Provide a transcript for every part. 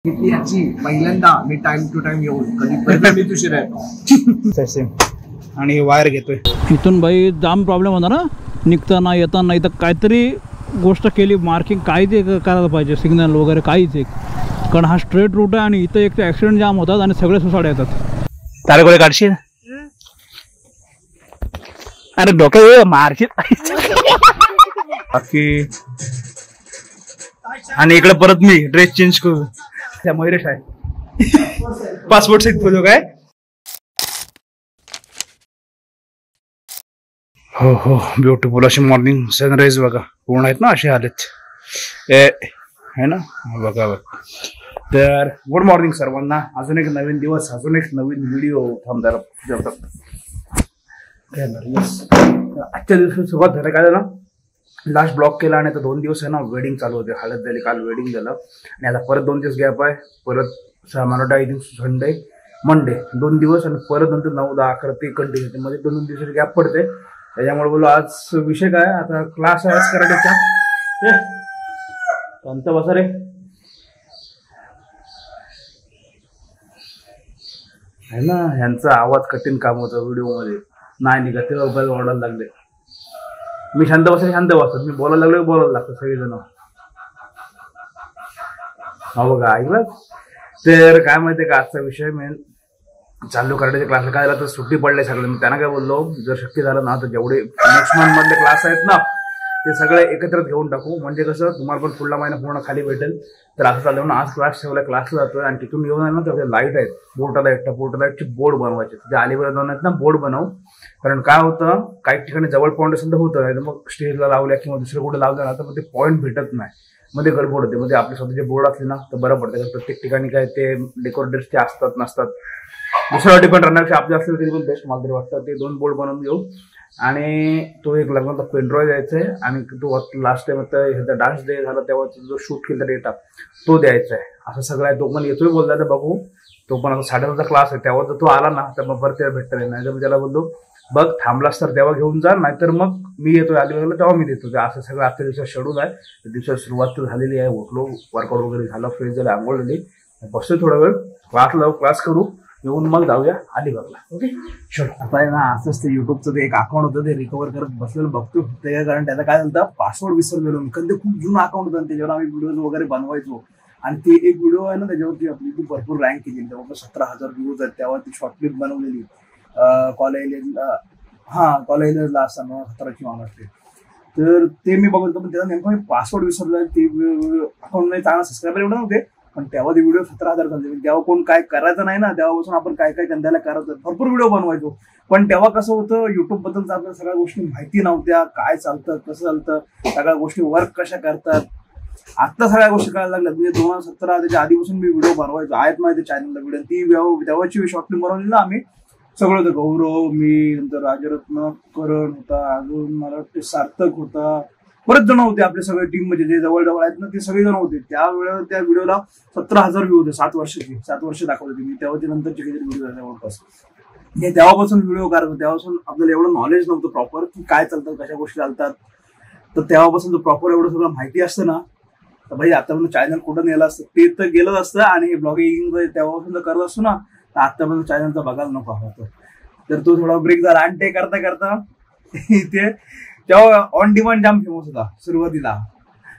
याची पहिल्यांदा me time to time येऊन कधी मी तुझी राहतो आणि वायर घेतोय इथून भाई जाम प्रॉब्लेम होता ना, निघताना येताना. इथं काहीतरी गोष्ट केली, मार्किंग काहीच एक करायला पाहिजे, सिग्नल वगैरे काहीच एक. कारण हा स्ट्रेट रूट आहे आणि इथं एक तर ॲक्सिडेंट जाम होतात आणि सगळे सुसाड येतात. तारे गोळे काढशील अरे डोक्यात मारशील बाकी. आणि इकडे परत मी ड्रेस चेंज करू. त्या मयुरेश आहे पासपोर्ट साईज फोटो काय. हो हो ब्युटिफुल अशी मॉर्निंग सनराईज बघा. पूर्ण आहेत ना असे आलेत है ना. बघा बघा. तर गुड मॉर्निंग सर्वांना. अजून एक नवीन दिवस, अजून एक नवीन व्हिडिओ. थांबदार आजच्या दिवसात सुरुवात झालं काय झालं, लास्ट ब्लॉक केला आणि आता 2 दिवस आहे ना वेडिंग चालू होते. हळद झाली, काल वेडिंग झालं आणि आता परत 2 दिवस गॅप आहे. परत Maratha I think Sunday Monday 2 दिवस आणि परत नंतर 9, 10, 11 ते कंटिन्यू मध्ये 2 दिवसाची गॅप पडते. त्याच्यामुळे बोललो आज विषय काय, आता क्लास आहे आज कराटेचा. शांत बसा रे. आहे ना ह्यांचा आवाज कठीण काम होतं व्हिडिओ मध्ये नाही निघत, ते ओरडायला लागले. मी शांत बसतात, मी बोलायला लागलो बोलायला लागतं सगळेजण. हो बघा ऐकलं. तर काय माहितीये का आजचा विषय मेन चालू करायचे क्लासला काय झालं तर सुट्टी पडले सगळे. मी त्यांना काय बोललो, जर शक्य झालं ना तर जेवढे नेक्स्ट मंथ मधले क्लास आहेत ना ते सगळे एकत्रच घेऊन टाकू. म्हणजे कसं तुम्हाला पण पुढला महिना पूर्ण खाली भेटेल. तर असं चाललं ना, आज क्लास ठेवला, क्लासला जातोय आणि तिथून येऊन आहे ना तर लाईट आहेत, पोर्टल लाईटचे बोर्ड बनवायचे. ते अलीकडे जाऊन आहेत ना बोर्ड बनवू. कारण काय होतं काही ठिकाणी जवळ पॉईंट असेल तर होतं, नाही तर मग स्टेजला लावल्या किंवा दुसरं कुठे लावलं ना तर मग ते पॉईंट भेटत नाही, मध्ये गडबड होते. मध्ये आपले स्वतःचे बोर्ड असले ना तर बरं पडतं. प्रत्येक ठिकाणी काय ते डेकोरेटर्सचे असतात नसतात, दुसऱ्या डिपेंड राहण्यापेक्षा आपले असले तरी पण बेस्ट मला तरी वाटतं. ते 2 बोर्ड बनवून घेऊ आणि तो एक लग्नाचा पेनड्रॉय द्यायचा आहे. आणि तो लास्ट टाइम आता ह्याचा डान्स डे झाला तेव्हा जो शूट केला डेटा तो द्यायचा आहे. असं सगळं आहे. तो पण येतोय बोलला तर बघू. तो पण आता 9:30चा क्लास आहे, तेव्हा तर तो आला ना तर मग परत त्याला भेटता नाही. तर मी त्याला बोललो बघ थांबलास तर तेव्हा घेऊन जा, नाहीतर मग मी येतोय अलिबागला तेव्हा मी देतो. असं सगळं आजच्या दिवसात शेड्यूल आहे. त्या दिवसात सुरुवात तर झालेली आहे. उठलो, वर्कआउट वगैरे झालं, फ्रेश झालं, आंघोळ झाली, बसतोय थोडा वेळ, क्लास करू, येऊन मग जाऊया अलिबागला. ओके चलो. आता आहे ना असंच ते युट्यूबचं ते एक अकाउंट होतं ते रिकव्हर करत बसलेलं बघतो. ते कारण त्याचा काय झालं पासवर्ड विसरलेलो मी. कारण ते खूप जुनं अकाउंट होतं, त्याच्यावर आम्ही व्हिडिओज वगैरे बनवायचो. आणि ते एक व्हिडिओ आहे ना त्याच्यावरती आपली ती भरपूर रँक केली, जवळपास 17,000 व्ह्यूज आहेत. तेव्हा ती शॉर्ट क्लिप बनवलेली कॉलेजला असताना 17ची मान असते. तर ते मी बघतो, पण त्याचा नेमका मी पासवर्ड विसरलो. ते अकाउंट चांगला सबस्क्रायबर एवढं नव्हते, पण तेव्हा ते व्हिडिओ 17,000 झाले. तेव्हा कोण काय करायचं नाही ना, तेव्हापासून आपण काय काय कंदायला करायचं, भरपूर व्हिडिओ बनवायचो. पण तेव्हा कसं होतं, युट्यूब बद्दल आपल्याला सगळ्या गोष्टी माहिती नव्हत्या, काय चालतं कसं चालतं, सगळ्या गोष्टी वर्क कशा करतात. आता सगळ्या गोष्टी करायला लागल्या. म्हणजे 2017 त्याच्या आधीपासून मी व्हिडिओ बनवायचो, आहेत माहिती चॅनलला व्हिडिओ. ती तेव्हाची शॉर्ट फिल्म बनवली ना आम्ही सगळं होतं. गौरव, मी, नंतर राजरत्न, करण होता, अजून मला वाटतं सार्थक होता, बरेच जण होते आपले सगळे टीम मध्ये जे जवळ आहेत ना ते सगळे जण होते. त्या व्हिडिओला 17,000 व्ह्यू होते. 7 वर्ष दाखवले होते मी. तेव्हाचे नंतरचे काहीतरी व्हिडिओ झाले जवळपास. हे तेव्हापासून व्हिडिओ करायचो. तेव्हापासून आपल्याला एवढं नॉलेज नव्हतं प्रॉपर की काय चालतं, कशा गोष्टी चालतात. तर तेव्हापासून प्रॉपर एवढं सगळं माहिती असतं ना तर भाई आतापर्यंत चॅनल कुठं नेलं असतं ते तर गेलंच असतं. आणि ब्लॉगिंग तेव्हापासून जर करत असतो ना तर आतापर्यंत चॅनलचा बघायला नको होतं. तर तो थोडा ब्रेक झाला आणि ते करता करता इथे तेव्हा ऑन डिमांड जाम फेमस होता सुरुवातीला.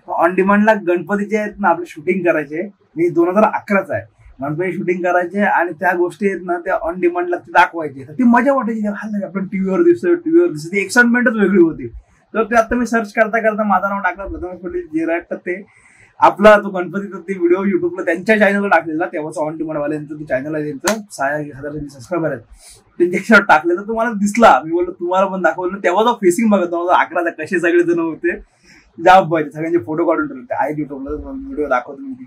ऑन डिमांडला गणपतीचे आहेत ना आपले शूटिंग करायचे. मी 2011चा आहे. गणपती शूटिंग करायचे आणि त्या गोष्टी आहेत ना त्या ऑन डिमांडला ते दाखवायचे. तर ती मजा वाटायची, आपण टीव्हीवर दिसतोय ती एक्साइटमेंटच वेगळी होती. तर ते आता मी सर्च करता माझं नाव टाकलं प्रथमेश पटेल जिराट, तर ते आपला तो गणपतीचा ते व्हिडिओ युट्यूबला त्यांच्या चॅनलला टाकलेला. तेव्हाच ऑन डिमांड वाल्यांचं ते चॅनल आहे, त्यांचं 6,000 सबस्क्रायबर आहेत. त्यांच्यावर टाकलेलं तुम्हाला दिसला. मी बोललो तुम्हाला पण दाखवलं. तेव्हा जो फेसिंग बघत 2011चा कसे सगळे जण होते, जाम पाहिजे सगळ्यांचे फोटो काढून ठेवले आहे युट्यूबला. व्हिडिओ दाखवतो मी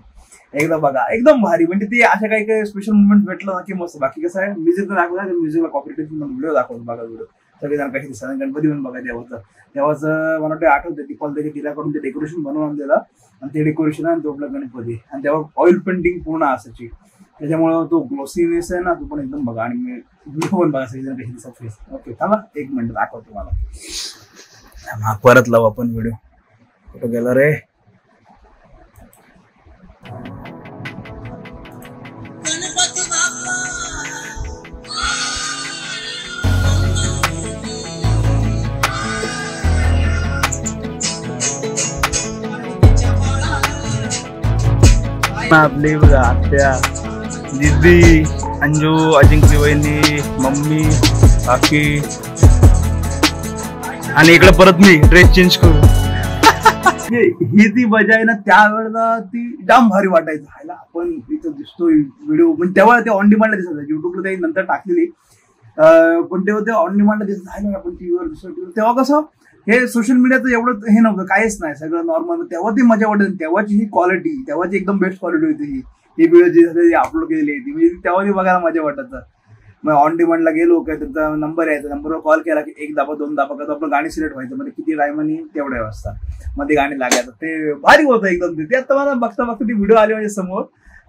एकदा बघा, एकदम भारी. म्हणजे ते अशा काही काही स्पेशल मुवमेंट भेटलं ना की मस्त. बाकी कसं आहे म्युझिक दाखवलं, म्युझिकला कॉपीराइट व्हिडिओ दाखवतो बघा. व्हिडिओ सगळेजण कशी दिसतात. गणपती पण बघा तेव्हाच मला वाटतं आठवते ती तिलाकडून ते डेकोरेशन बनवून आणलेलं आणि ते डेकोरेशन आणि तो आपला गणपती. आणि तेव्हा ऑइल पेंटिंग पूर्ण असायची, त्याच्यामुळे तो ग्लोसीनेस आहे ना तो पण एकदम बघा. आणि मी व्हिडिओ पण बघा सगळेजण कशी दिसतात फेस. ओके चला 1 मिनिट दाखवतो मला. परत लावू आपण व्हिडिओ. कुठं गेला रे. ना आपली बघा आत्या, दीदी, अंजू, अजिंक्य वहिनी, मम्मी, काकी आणि इकडे परत मी ड्रेस चेंज करू. ही ती मजा आहे ना, त्यावेळेला ती जाम भारी वाटायचं. हायला आपण इथं दिसतोय व्हिडिओ, म्हणजे तेव्हा ते ऑन डिमांडला दिसत, युट्यूबला ते नंतर टाकलेली, पण तेव्हा ते ऑन डिमांडला दिसत आहे ना, आपण टीव्हीवर दिसतो. तेव्हा कसं हे सोशल मीडियाचं एवढं हे नव्हतं, काहीच नाही, सगळं नॉर्मल. तेव्हा ती मजा वाटायची, तेव्हाची ही क्वालिटी, तेव्हाची एकदम बेस्ट क्वालिटी होती ही व्हिडिओ जी अपलोड केलेली आहे ती, म्हणजे तेव्हा ती बघायला मजा वाटायचं. मग ऑन डिमांडला गेलो काय, त्याचा नंबर यायचा, नंबरवर कॉल केला की 1 दाबा 2 दाबा करतो आपलं गाणी सिलेक्ट व्हायचं, म्हणजे किती टायमानी तेवढ्या वाजता मध्ये गाणी लागायचं. ते भारी होतं एकदम. ते आता मला बघता बघता ती व्हिडिओ आली म्हणजे समोर,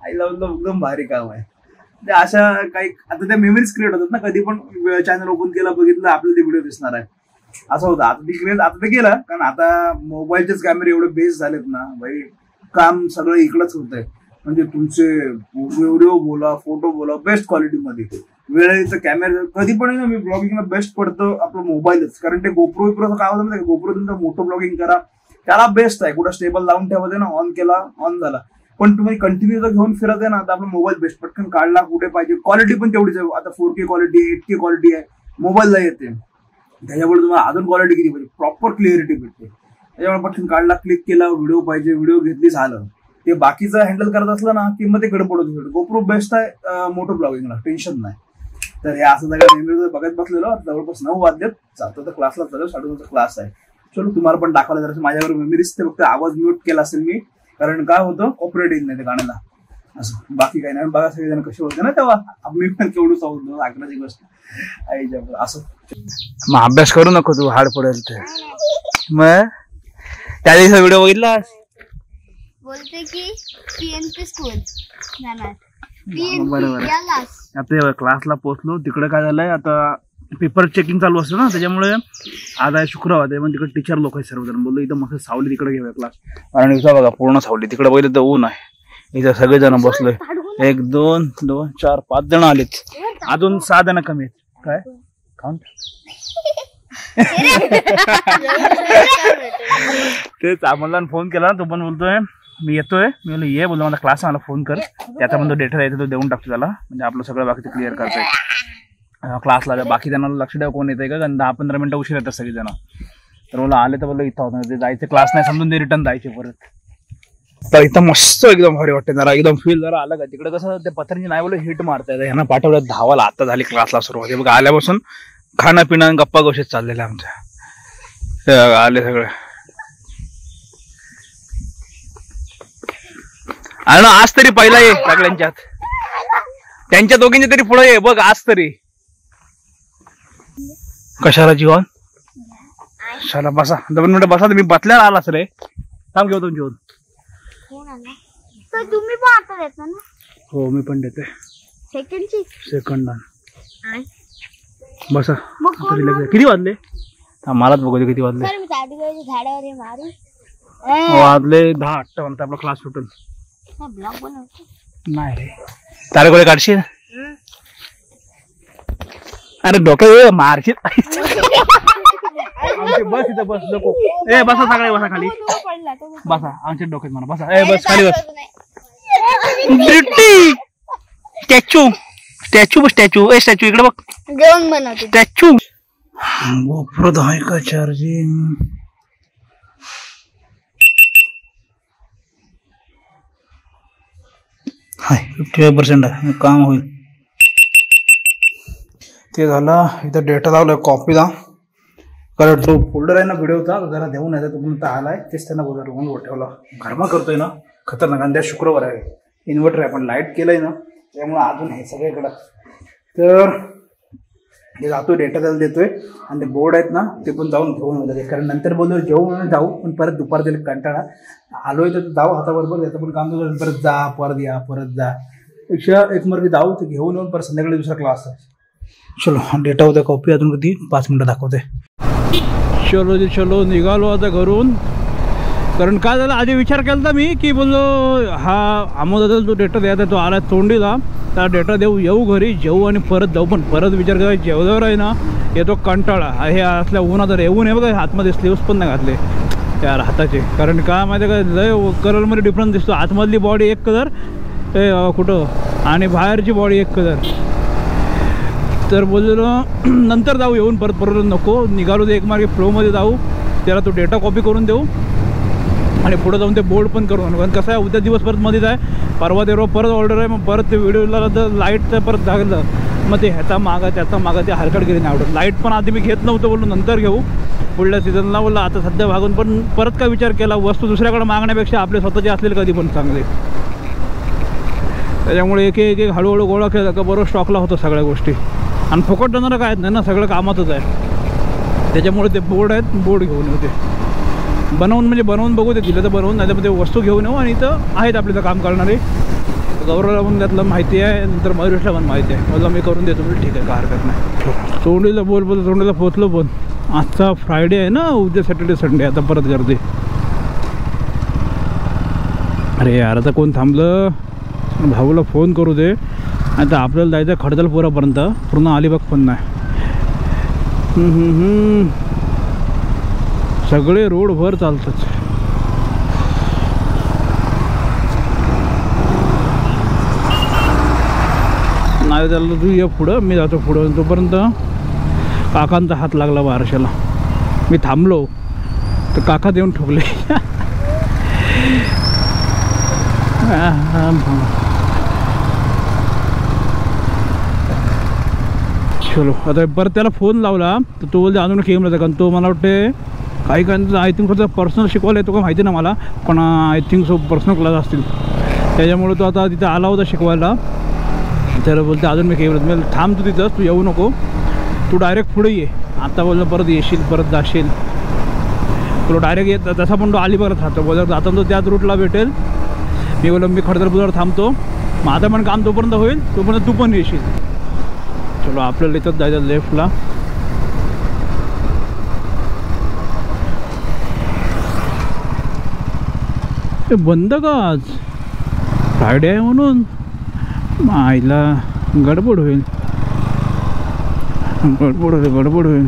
आईला एकदम भारी काम आहे. ते अशा काही आता त्या मेमरीज क्रिएट होतात ना, कधी पण चॅनल ओपन केला बघितलं आपल्याला ते व्हिडिओ दिसणार आहे, असं होतं. आता ती क्रिएट आता ते गेलं, कारण आता मोबाईलचेच कॅमेरे एवढे बेस्ट झालेत ना भाई, काम सगळं इकडंच होतंय. म्हणजे तुमचे व्हिडिओ बोला, फोटो बोला, बेस्ट क्वालिटीमध्ये. वेळेचं कॅमेरा कधी पण आहे ना, मी ब्लॉगिंगला बेस्ट पडतं आपलं मोबाईलच, कारण ते गोप्रो काय होतं ना, गोप्रो तुमचं मोठं ब्लॉगिंग करा त्याला बेस्ट आहे. कुठं स्टेबल लावून ठेवायचं ना, ऑन केला ऑन झाला. पण तुम्ही कंटिन्यू जर घेऊन फिरत आहे ना, आता आपला मोबाईल बेस्ट, पटकन काढला कुठे पाहिजे, क्वालिटी पण तेवढीच आहे. आता 4K क्वालिटी, 8K क्वालिटी आहे मोबाईलला येते, त्याच्यामुळे तुम्हाला अजून क्वालिटी किती पाहिजे, प्रॉपर क्लिअरिटी भेटते. त्याच्यामुळे पटकन काढला, क्लिक केला, व्हिडिओ पाहिजे, व्हिडिओ घेतली, झालं. ते बाकीचं हँडल करत असलं ना की मग ते गडबड होतं. गोप्रो बेस्ट आहे मोठं ब्लॉगिंगला, टेन्शन नाही. तर हे असं सगळं मेमरी बघत बसलेलो, जवळपास 9 वाजलेत, जातो तर क्लासला चालू, 9:30 क्लास आहे. चलो तुम्हाला पण दाखवलं जरा माझ्यावर मेमरीज. ते फक्त आवाज म्यूट केला असेल मी, कारण काय होतं कॉपरेट येत नाही ते गाण्याला, असं बाकी काही नाही. बघा सगळेजण कसे होते ना तेव्हा, मी पण केवढं होतो, आग्राची गोष्ट आईच्या असं. मग अभ्यास करू नको तू, हाड पडेल ते. मग त्या दिवशी व्हिडिओ बघितला, बोलते की पीएनपी स्कूल जाणार. बरोबर. आता क्लासला पोहोचलो, तिकडे काय झालंय, आता पेपर चेकिंग चालू असतं ना, त्याच्यामुळे आज आहे शुक्रवार आहे, पण तिकडे टीचर लोक आहेत सर्वजण. बोललो इथं मस्त सावली, तिकडे घेऊया क्लास. कारण इथं बघा पूर्ण सावली, तिकडे बघितलं तर ऊन आहे, इथं सगळेजण बसलोय. 1 2 2 4 5 जण आलेत, अजून 6 जण कमी आहेत. काय काउंट तेच आम्हाला फोन केला ना, तो पण बोलतोय मी येतोय. मी बोललो ये, बोलतो मला क्लास मला फोन कर, त्याचा पण तो डेटा द्यायचा तो देऊन टाकतो त्याला, म्हणजे आपलं सगळं बाकी क्लिअर करताय क्लासला. बाकी त्यांना लक्ष द्या कोण येतंय का, 10-15 मिनिटं उशीर येतात सगळेजण. तर मला आले तर बोललो इथं होतं, ते जायचं क्लास नाही समजून ते रिटर्न जायचे परत. तर इथं मस्त एकदम भारी वाटते, जरा एकदम फील जरा आलं का. तिकडे कसं ते पत्र्यांची नाही बोललं हिट मारताय, ह्यांना पाठवलं धावाला. आता झाली क्लासला सुरुवात, बघा आल्यापासून खाणं पिणं गप्पा गोष्टीत चाललेल्या आमच्या. आले सगळे आणि आज तरी पहिला ये सगळ्यांच्यात, त्यांच्या दोघींच्या तरी पुढे ये बघ आज तरी. कशाला जीवन, चला बसा 2 मिनिटं बसा. तुम्ही बसल्यावर आलाच रे, थांब घेऊ तुमची. तुम्ही पण आता देता ना? हो मी पण देते. सेकंड बसा. किती वाजले मलाच बघू दे किती वाजले. वाजले 10:58. आपला क्लास सुटेल नाही रे. तारे गोळे काढशील, अरे डोकं मारशील. बस इथं बस नको. ए बसा सगळे, बसा खाली बसा. आमच्या डोक्यात म्हणा बसा. ए बस खाली बस. स्टॅच्यू स्टॅच्यू स्टॅच्यू ए स्टॅच्यू इकडे बघ. जेवण बनवते स्टॅच्यू. गोप्रो आहे का चार्जिंग. हाय 55% आहे, काम होईल. ते झालं. इथं डेटा लावलाय कॉपीला, कारण तो फोल्डर आहे ना व्हिडिओचा, जरा देऊन यायचा. तो पण आलाय, तेच त्यांना बोला रूमवर ठेवला. गरमा करतोय ना खतरनाक. आणि त्या शुक्रवार आहे, इन्व्हर्टर आहे, पण लाईट केलंय ना त्यामुळे अजून हे सगळीकडं. तर हे जातो डेटा त्याला देतोय, आणि ते बोर्ड आहेत ना ते पण जाऊन घेऊन होते. कारण नंतर बोलतो जेवून जाऊ, पण परत दुपार दिले कंटाळा आलोय तर जाऊ हाताबरोबर. त्याचं पण काम तर परत जा, परत या, परत जा. पेक्षा एक मार्ग जाऊ, ते घेऊन येऊन परत संध्याकाळी दुसरा क्लास आहे. चलो डेटा होता कॉपी, अजून किती 5 मिनिटं दाखवते. चलो जी चलो, निघालो आता घरून. कारण काय झालं, आधी विचार केला होता मी की बोललो हा अमोदाचा जो डेटा द्यायचा तो आला तोंडीला, त्या डेटा देऊ, येऊ घरी, जेऊ आणि परत जाऊ. पण परत विचार करायचा जेवल्यावर आहे ना येतो कंटाळा. हे असल्या उन्हात येऊन आहे बघा, हातमध्ये स्लीव्स पण नाही घातले. त्या हाताचे. कारण काय माहिती आहे का, लय कलरमध्ये डिफरन्स दिसतो. आतमधली बॉडी एक कलर कुठं आणि बाहेरची बॉडी एक कलर. तर बोललो नंतर जाऊ, येऊन परत परत नको, निघालो ते एकमार्गे फ्लोमध्ये जाऊ, त्याला तो डेटा कॉपी करून देऊ आणि पुढे जाऊन ते बोर्ड पण करून आणू. कारण कसं आहे, उद्या दिवस परत मध्येच आहे, परवा तेव्हा परत ऑर्डर आहे. मग परत ते व्हिडिओला तर लाईटचं परत झालं, मग ते ह्याचा मागा त्याचा मागा ते हरकतगिरी नाही आवडत. लाईट पण आधी मी घेत नव्हतं, बोललो नंतर घेऊ पुढल्या सीझनला. बोललं आता सध्या भागून. पण परत काय विचार केला, वस्तू दुसऱ्याकडे मागण्यापेक्षा आपले स्वतःचे असलेले कधी पण चांगले. त्याच्यामुळे एक एक हळूहळू गोळा केला का बरोबर स्टॉकला होतं सगळ्या गोष्टी. आणि फुकट जाणारं काय नाही ना, सगळं कामातच आहे. त्याच्यामुळे ते बोर्ड आहेत, बोर्ड घेऊन येऊ. ते बनवून म्हणजे बनवून बघू, ते दिलं तर बनवून, नाही तर ते वस्तू घेऊन येऊ. आणि इथं आहेत आपलं काम करणारे, गौरवला पण त्यातलं माहिती आहे, नंतर मयुरेशला पण माहिती आहे. मला मी करून देतो, म्हणजे ठीक आहे, काय हरकत नाही. तोंडीला बोल तोंडीला पोचलो. पण आजचा फ्रायडे आहे ना, उद्या सॅटर्डे संडे, आता परत गर्दी. अरे यार, आता कोण थांबलं, भाऊला फोन करू दे. आता आपल्याला जायचं आहे खडदलपुरापर्यंत, पूर्ण अलिबाग पण नाही. सगळे रोड भर चालतात. नाही त्याला तू ये पुढं, मी जातो पुढं. तोपर्यंत काकांचा हात लागला बारशाला. मी थांबलो तर काका देऊन ठोकले. चलो आता परत त्याला फोन लावला तर तो बोलते अजून गेम जायचं. कारण तो मला वाटते काही काहींचं आय थिंक फक्त पर्सनल शिकवायला येतो का माहिती ना मला, पण I think so personal class असतील. त्याच्यामुळे तो आता तिथे आला होता शिकवायला. त्याला बोलते अजून मी गेम मी थांब, तू तिथंच, तू येऊ नको, तू डायरेक्ट पुढे ये. आता बोललं परत येशील, परत जाशील. तुला डायरेक्ट येत तसा पण तो अलिबागला राहतो. बोलला जाताना तो त्याच रूटला भेटेल. मी बोललो मी खडदलपुरावर थांबतो, माझं पण काम तोपर्यंत होईल, तोपर्यंत तू पण येशील. चलो आपल्याला इथंच जायचं लेफ्टला. ते बंद का आज, फ्रायडे आहे म्हणून? आईला गडबड होईल, गडबड होईल.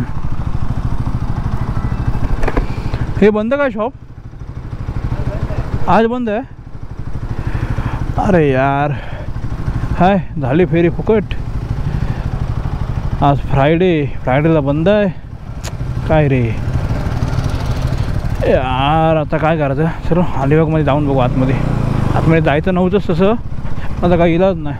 हे बंद का शॉप आज? बंद आहे. अरे यार, हाय झाली फेरी फुकट. आज फ्रायडेला बंद आहे. काय रे यार, आता काय करायचं? चलो अलिबागमध्ये जाऊन बघू. आतमध्ये जायचं नव्हतंच तसं, आता काही इलाज नाही.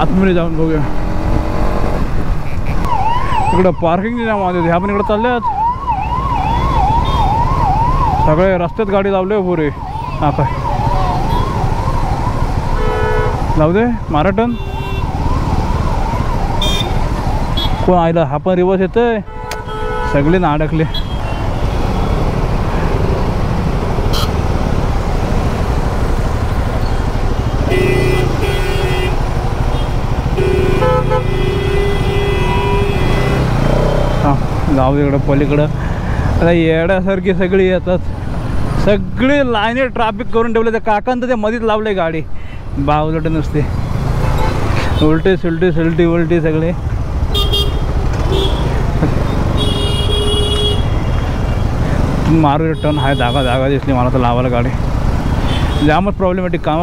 आतमध्ये जाऊन बघूया. इकडं पार्किंग नाही माझे, ह्या पण इकडं चालल्यात सगळे, रस्त्यात गाडी लावले पुरे. हा काय लावू दे, माराटन कोण आयला, हा पण रिवर्स येतोय, सगळे ना अडकले. जाऊ इकडं पलीकडं. आता येड्यासारखी सगळी येतात, सगळे लाईने ट्रॅफिक करून ठेवले. त्या काकांत ते मध्येच लावले गाडी, बावलट नसते, उलटे सुलटी सगळे. मारू टर्न आहे, जागा दिसली मला तर लावायला गाडी. जामच प्रॉब्लेमॅटिक काम.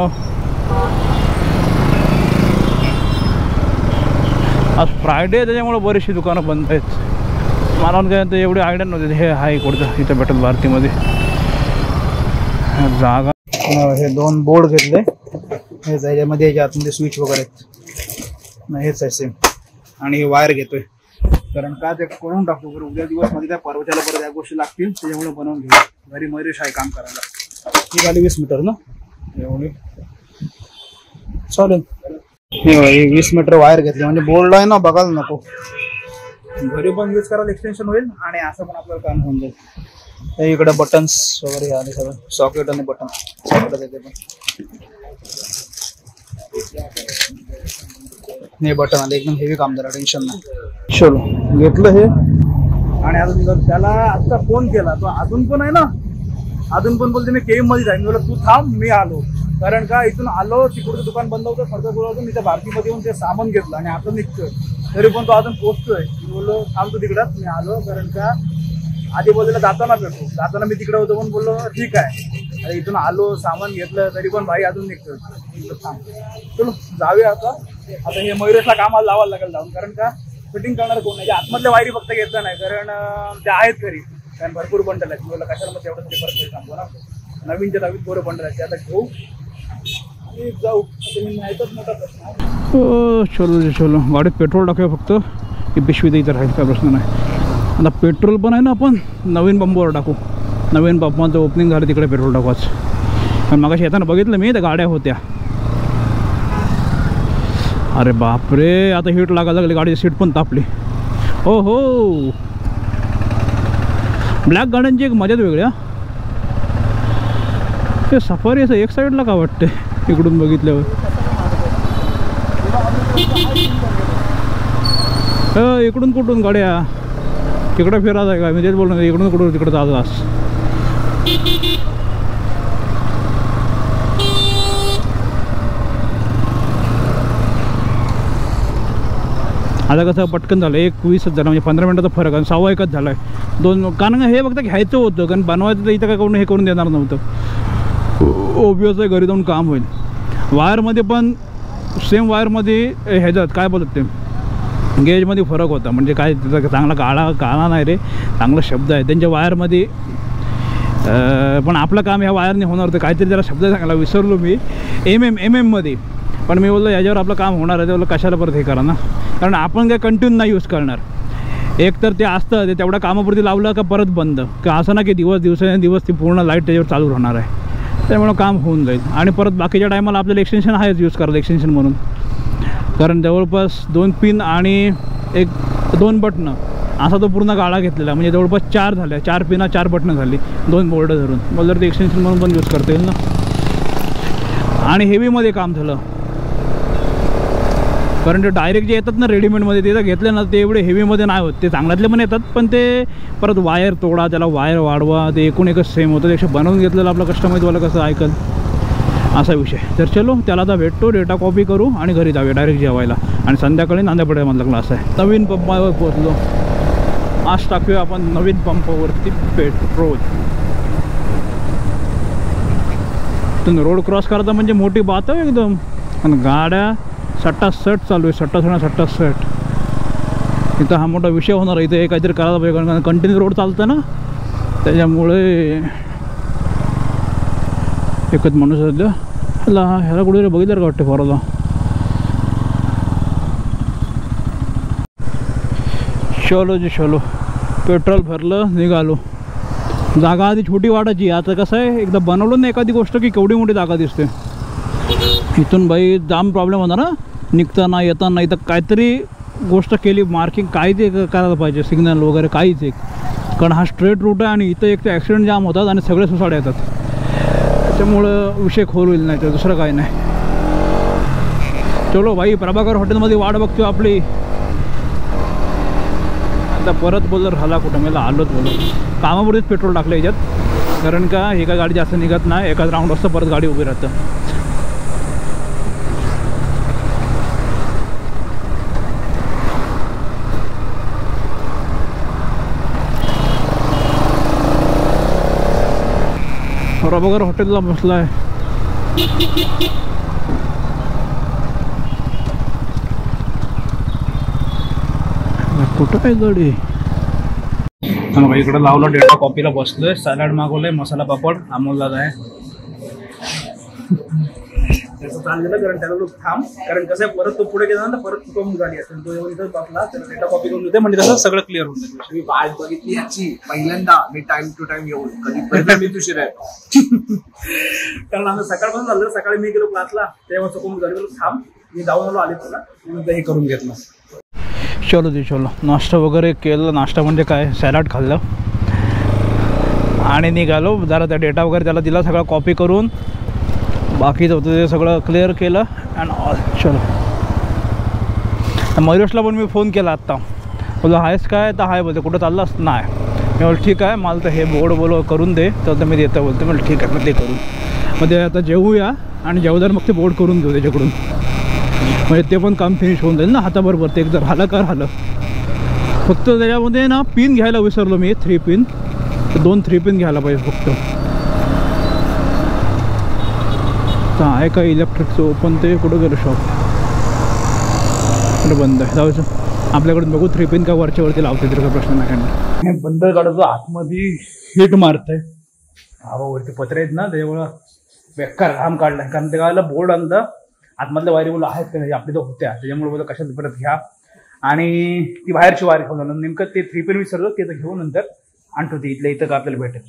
आज फ्रायडे आहे त्याच्यामुळे बरीचशी दुकानं बंद आहेत. मला काय एवढी आयडिया नव्हती. हे आहे कुठचं इथं भेटल भारतीमध्ये जागा. हे 2 बोर्ड घेतले, हेच याच्यामध्ये याच्या आतमध्ये स्विच वगैरे आहेत, हेच आहे सेम. आणि हे वायर घेतोय, कारण का ते करून टाकतो बरं. उद्या दिवस मध्ये त्या परवच्याला परत या गोष्टी लागतील, त्याच्यामुळे बनवून घेऊ. घरी मयुरेश आहे काम करायला. ही झाली 20 मीटर ना, एवढी चालेल. हे 20 मीटर वायर घेतली, म्हणजे बोर्ड आहे ना बघायला नको, घरी पण यूज करायला एक्सटेन्शन होईल आणि असं पण आपल्याला काम होऊन जाईल. इकडे बटन्स वगैरे आले सगळं, सॉकेट आणि बटन सॉकेट येते पण. हे बटन आले, एकदम हेवी काम जरा, टेन्शन नाही. चलो घेतलं हे. आणि अजून जर त्याला आता फोन केला तो अजून पण आहे ना, अजून पण बोलते मी केम मध्ये जाईन. बोला तू थांब, मी आलो. कारण का इथून आलो तिकडचं दुकान बंद होतं खडकापुरातून इथे भारतीमध्ये येऊन ते सामान घेतलं आणि आता निघतोय तरी पण तो अजून पोहोचतोय. मी बोललो थांबतो तिकडंच मी आलो कारण का आधी बोललेला जाताना भेटू जाताना मी तिकडे होतो पण बोललो ठीक आहे अरे इथून आलो सामान घेतलं तरी पण भाई अजून निघतोय थांब चलो जाऊया आता हे मयुरेशला कामाला लावायला लागेल जाऊन कारण का फिटिंग करणार कोण नाही आतमधल्या वायरी फक्त घेतलं नाही कारण ते आहेत घरी कारण भरपूर बंडल आहेत मला कशाला मग तेवढं परत सांगतो ना नवीनच्या नवीन पोरं बंडल आहेत ते आता घेऊ आणि जाऊ माहीतच मोठा प्रश्न. हो चलो गाडीत पेट्रोल टाकूया फक्त ही पिशवी द्यायचं राहील काय प्रश्न नाही. आता पेट्रोल पण आहे ना आपण नवीन पंपावर टाकू नवीन पंपाचं ओपनिंग झालं तिकडे पेट्रोल टाकूच पण मागाशी येताना बघितलं मी त्या गाड्या होत्या अरे बापरे आता हीट लागायला लागली गाडीची सीट पण तापली. हो ब्लॅक गाड्यांची एक मजाच वेगळी ते सफारी असं एक साईडला का वाटते इकडून बघितल्यावर इकडून कुठून गाड्या तिकडे फिरायचं आहे का मी तेच बोलणार इकडून कुठून तिकडं जात आता कसं पटकन झालं 1:20 झालं म्हणजे 15 मिनिटाचा फरक आणि 6:15 झाला आहे 2 कारण हे फक्त घ्यायचं होतं कारण बनवायचं तर इथं काय करून हे करून देणार नव्हतं ओबियस आहे घरी जाऊन काम होईल. वायरमध्ये पण सेम वायरमध्ये ह्याच्यात काय बोलत ते गेजमध्ये फरक होता म्हणजे काय त्याचा चांगला काळा नाही रे चांगला शब्द आहे त्यांच्या वायरमध्ये पण आपलं काम ह्या वायरने होणार होतं काहीतरी जरा शब्द चांगला विसरलो मी MM पण मी बोललो याच्यावर आपलं काम होणार आहे ते बोललं कशाला परत हे करा ना कारण आपण काय कंटिन्यू नाही यूज करणार एक तर ते असतं ते तेवढ्या कामापुरती लावलं का परत बंद का असं ना की दिवस ती पूर्ण लाईट त्याच्यावर चालू राहणार आहे त्यामुळं काम होऊन जाईल आणि परत बाकीच्या टायमाला आपल्याला एक्सटेन्शन आहेच यूज करायचं एक्सटेन्शन म्हणून कारण जवळपास 2 पिन आणि 2 बटणं असा तो पूर्ण गाळा घेतलेला म्हणजे जवळपास 4 झाल्या 4 पिना 4 बटणं झाली 2 बोर्ड धरून मला ते एक्सटेन्शन म्हणून पण यूज करता येईल ना आणि हेवीमध्ये काम झालं कारण ते डायरेक्ट जे येतात ना रेडीमेडमध्ये ते जर घेतले ना ते एवढे हेवीमध्ये नाही होत ते चांगल्यातले पण येतात पण ते परत वायर तोडा त्याला वायर वाढवा ते एकच सेम होतं त्यापेक्षा बनवून घेतलेलं आपलं कस्टमाईजवालं कसं ऐकल असा विषय. तर चलो त्याला आता भेटतो डेटा कॉपी करू आणि घरी जाऊया डायरेक्ट जेवायला आणि संध्याकाळी नांदेडमधला क्लास आहे. नवीन पंपावर पोहोचलो आज टाकूया आपण नवीन पंपावरती पेट्रोल. तर रोड क्रॉस करता म्हणजे मोठी बात आहे एकदम आणि गाड्या सट्टासट चालू आहे सट्टासट इथं हा मोठा विषय होणार आहे इथे काहीतरी करायला पाहिजे कारण कंटिन्यू रोड चालतं ना त्याच्यामुळे एकच माणूस ह्याला कुठे बघितलं का वाटते फॉरला चलो पेट्रोल भरलं निघालो. जागा आधी छोटी वाटायची आता कसं आहे एकदा बनवलं ना एखादी गोष्ट की केवढी मोठी जागा दिसते. इथून बाई जाम प्रॉब्लेम होणार ना निघताना येताना इथं काहीतरी गोष्ट केली मार्किंग काही ते करायला पाहिजे सिग्नल वगैरे काहीच एक कारण हा स्ट्रेट रूट आहे आणि इथं एक तर ॲक्सिडेंट जाम होतात आणि सगळे सुसाड येतात त्यामुळं विषय खोल होईल नाही तर दुसरं काही नाही. चलो भाई प्रभाकर हॉटेलमध्ये वाट बघतो आपली आता परत बोलर झाला कुठं मला आलोच बोलू कामापुढेच पेट्रोल टाकलं याच्यात कारण का हे काय गाडी जास्त निघत नाही एकाच राऊंड असतं परत गाडी उभी राहतं. प्रभाकर हॉटेलला बसला आहे कुठं काय गाडी भाई इकडे लावलं डेटा कॉपीला बसलोय सॅलड मागवलंय मसाला पापड अमोलला आहे त्याचं चाललेलं कारण त्याला लोक थांब कारण कसं आहे परत तो पुढे गेला ना परत कमी गाडी असेल तो येऊन इथं बसला त्याला डेटा कॉपी करून देते म्हणजे तसं सगळं क्लिअर होऊन जाईल. मी वाट बघितली याची पहिल्यांदा मी टाइम टू टाइम येऊन कधी मी तुझी राहतो कारण आम्ही सकाळपासून झालं सकाळी मी गेलो क्लासला तेव्हा चुकून गाडी थांब मी जाऊन आलो आले तुला नंतर हे करून घेतलं. चलो नाश्ता वगैरे केलं नाश्ता म्हणजे काय सॅलड खाल्लं आणि निघालो जरा त्या डेटा वगैरे त्याला दिला सगळं कॉपी करून बाकीचं होतं ते सगळं क्लिअर केलं अँड ऑल. चलो मयुरेशला पण मी फोन केला आत्ता बोललो आहेस काय तर हाय बोलते कुठं चाललास नाही मी बोल ठीक आहे मला तर हे बोर्ड करून दे तर मी देतो बोलते मला ठीक आहे मग ते करून मध्ये आता जेवूया आणि जेवल्यावर मग ते बोर्ड करून घेऊ त्याच्याकडून, म्हणजे ते पण काम फिनिश होऊन जाईल ना हाताबरोबर. ते एक जर झालं का राहिलं. फक्त त्याच्यामध्ये ना पिन घ्यायला विसरलो मी, 3 पिन. 2 3 पिन घ्यायला पाहिजे फक्त. तर आहे का इलेक्ट्रिकचं ओपन, ते कुठं गेलं शॉप, कुठं बंद आहे. जाऊ आपल्याकडून बघू 3 पिन का वरच्या लावते तरी काही प्रश्न नाही. बंद काढायचं आतमध्ये हिट मारतंय. हवा वरती पत्रे आहेत ना त्याच्यामुळं बेकार घाम काढलाय. कारण ते गावाला बोर्ड आणलं आतमधल्या वायरी बोलू आहेत का आपली तर होत्या, त्याच्यामुळे बोलतो कशात परत घ्या. आणि ती बाहेरची वायरी खाऊन नेमकं ते 3 पिन विसरलो, ते तर घेऊन नंतर आणतो. ते इथल्या इथं का आपल्याला भेटेल.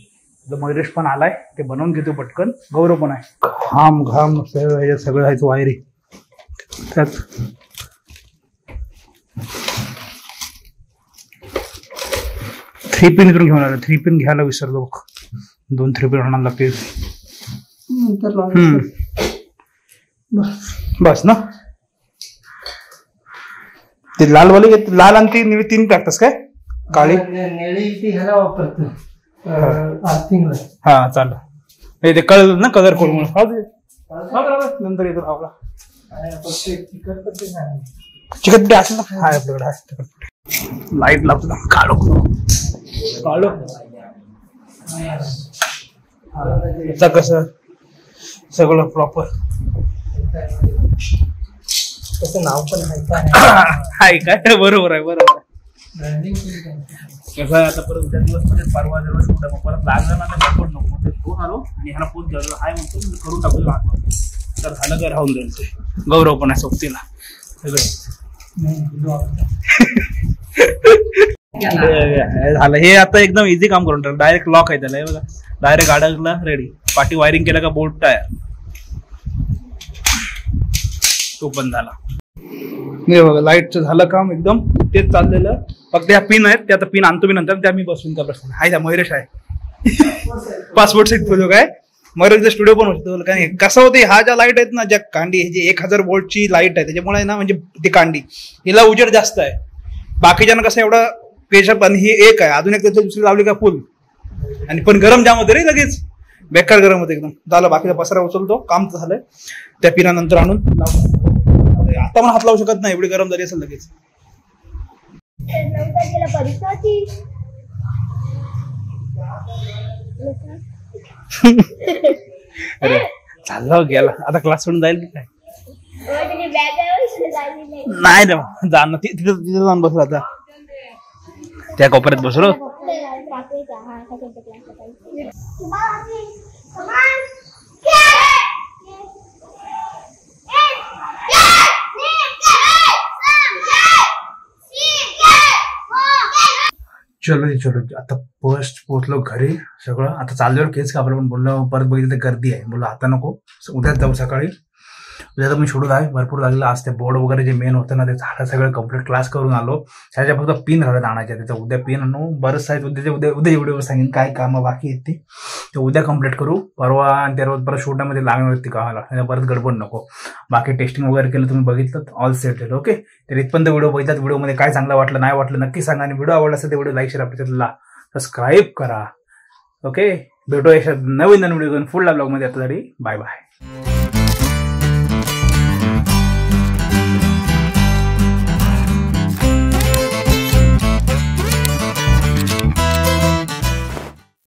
तर मयुरेश पण आलाय, ते बनवून घेतो पटकन. गौरव पण आहे. घाम घाम सगळं आहे वायरी त्यात. 3 पिन इकडून घेऊन आलं. 3 पिन घ्यायला विसरलो बघ. 2 3 पिन आणायला लागते बस ना. ते लालवाली लाल आणि ती निळी 3 टाकतास काय? काळी निळी ह्याला वापरतो आर्थिंगला. हा चालेल. ते कळलं ना कलर कोड म्हणून नंतर येतो खावला. चिकट असेल ना. हाय आपल्याकडे आहे. लाईट लावतो ना. काढो काढो कसं सगळं प्रॉपर. त्याचं नाव पण आहे काय? बरोबर आहे बरोबर आहे. कसं आहे आता परत उद्या दिवस म्हणजे परवा दिवस कुठं परत लागलं ना तर रेकॉर्ड नको. ते फोन आलो आणि ह्याला फोन केला हाय म्हणतो करून टाकू राहतो. तर झालं काय राहून जाईल. ते गौरव पण आहे सोबतीला झालं. हे आता एकदम इझी काम करून टाकलं. डायरेक्ट लॉक आहे त्याला. हे बघा डायरेक्ट अडकला रेडी. पाठी वायरिंग केलं का बोर्ड टायर तो पण झाला. हे बघा लाईटचं झालं काम एकदम. तेच चाललेलं. फक्त ह्या पिन आहेत त्या आता पिन आणतो मी नंतर. त्या मी बसून का प्रश्न आहे. त्या मयुरेश आहे पासपोर्ट साईज फोटो काय मयुरेशचा स्टुडिओ पण होतो. कारण कसं होते ह्या ज्या लाईट आहेत ना ज्या कांडी हे जे 1000 वोल्टची लाईट आहे त्याच्यामुळे ना म्हणजे ती कांडी हिला उजेड जास्त आहे. बाकीच्यांना कसं एवढं प्रेशर पण ही एक आहे. अजून एक दुसरी लावली का फुल आणि पण गरम जाम होते रे लगेच. बेकार गरम होते एकदम. झालं बाकीचा पसरा उचलतो. काम तर झालंय. त्या पिनानंतर आणून आता पण हात लावू शकत नाही एवढी गरम झाली असेल लगेच. अरे चाललं गेला आता क्लास सोडून जाईल की काय? नाही रे जाणं तिथे जाऊन बसलो आता त्या कोपऱ्यात बसलो. चलो आता फर्स्ट पोहोचलो घरी. सगळं आता चालल्यावर केस कापलं पण बोललो परत बघितलं तर गर्दी आहे. बोललो आता नको उद्याच जाऊ सकाळी. उद्या तर मी शेड्यूल आहे भरपूर लागलं. आज ते बोर्ड वगैरे जे मेन होतं ना ते झालं सगळं कम्प्लीट. क्लास करून आलो. त्याच्या फक्त पिन राहिलं आणायच्या. त्याचा उद्या पिन आणू. बरंच आहेत उद्या व्हिडिओवर सांगेन काय कामं बाकी आहेत ते उद्या कम्प्लीट करू. परवा आणि त्या रोज परत शूटमध्ये लागणार होती कामाला. परत गडबड नको. बाकी टेस्टिंग वगैरे केलं तुम्ही बघितलं ऑल सेट झालं. ओके तर इथपर्यंत व्हिडिओ बघितलात. व्हिडिओमध्ये काय चांगलं वाटलं नाही वाटलं नक्की सांगा. आणि व्हिडिओ आवडला असेल तर व्हिडिओ लाईक शेअर आपल्या चॅनलला सबस्क्राईब करा. ओके भेटू नवीन व्हिडिओ घेऊन पुढल्या ब्लॉगमध्ये. आता बाय बाय.